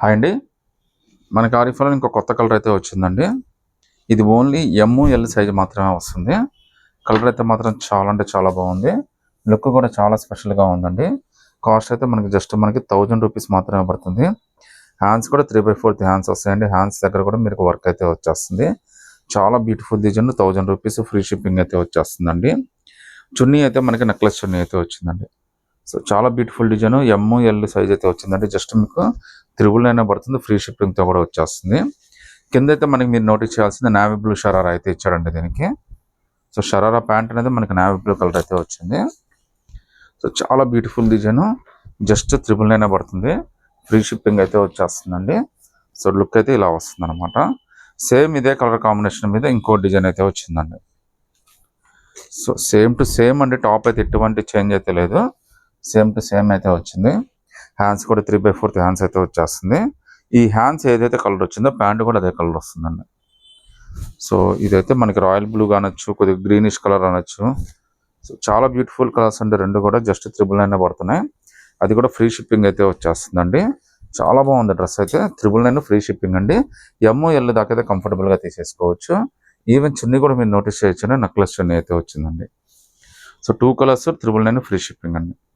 Hi అండి. మనకి ఆరిఫ్రాలో ఇంకో కొత్త కలర్ అయితే వచ్చిందండి. ఇది ఓన్లీ ఎల్ సైజ్ మాత్రమే వస్తుంది. కలర్ అయితే మాత్రం చాలా అంటే చాలా బాగుంది. లుక్ కూడా చాలా స్పెషల్గా ఉందండి. కాస్ట్ అయితే మనకి జస్ట్ మనకి 1000 రూపీస్ మాత్రమే పడుతుంది. హ్యాండ్స్ కూడా 3/4 హ్యాండ్స్ వస్తాయండి. హ్యాండ్స్ దగ్గర కూడా మీకు వర్క్ అయితే వచ్చేస్తుంది. చాలా beautiful design, 1000 rupees free shipping అయితే వచ్చేస్తుందండి. చున్నీ అయితే మనకి నెక్లెస్ చున్నీ అయితే వచ్చిందండి. సో చాలా బ్యూటిఫుల్ డిజైన్, ఎల్ సైజ్ అయితే వచ్చిందండి. జస్ట్ మీకు 999 పడుతుంది, ఫ్రీ షిప్పింగ్తో కూడా వచ్చేస్తుంది. కింద అయితే మనకి మీరు నోటీస్ చేయాల్సింది నావీ బ్లూ షరారా అయితే ఇచ్చాడండి దీనికి. సో షరారా ప్యాంట్ అనేది మనకి నావీ బ్లూ కలర్ అయితే వచ్చింది. సో చాలా బ్యూటిఫుల్ డిజైన్, జస్ట్ 999 పడుతుంది, ఫ్రీ షిప్పింగ్ అయితే వచ్చేస్తుందండి. సో లుక్ అయితే ఇలా వస్తుంది అనమాట. సేమ్ ఇదే కలర్ కాంబినేషన్ మీద ఇంకో డిజైన్ అయితే వచ్చిందండి. సో సేమ్ టు సేమ్ అండి. టాప్ అయితే ఎటువంటి చేంజ్ అయితే లేదు, సేమ్ టు సేమ్ అయితే వచ్చింది. హ్యాండ్స్ కూడా 3/4 హ్యాండ్స్ అయితే వచ్చేస్తుంది. ఈ హ్యాండ్స్ ఏదైతే కలర్ వచ్చిందో ప్యాంట్ కూడా అదే కలర్ వస్తుందండి. సో ఇదైతే మనకి రాయల్ బ్లూ అనొచ్చు, కొద్దిగా గ్రీనిష్ కలర్ అనొచ్చు. సో చాలా బ్యూటిఫుల్ కలర్స్ అండి. రెండు కూడా జస్ట్ 999 పడుతున్నాయి. అది కూడా ఫ్రీ షిప్పింగ్ అయితే వచ్చేస్తుందండి. చాలా బాగుంది డ్రెస్ అయితే. 999 ఫ్రీ షిప్పింగ్ అండి. ఎల్ దాకా అయితే కంఫర్టబుల్గా తీసేసుకోవచ్చు. ఈవెన్ చున్నీ కూడా మీరు నోటీస్ చేయొచ్చు, నెక్లెస్ చున్నీ అయితే వచ్చిందండి. సో 2 కలర్స్ 999 ఫ్రీ షిప్పింగ్ అండి.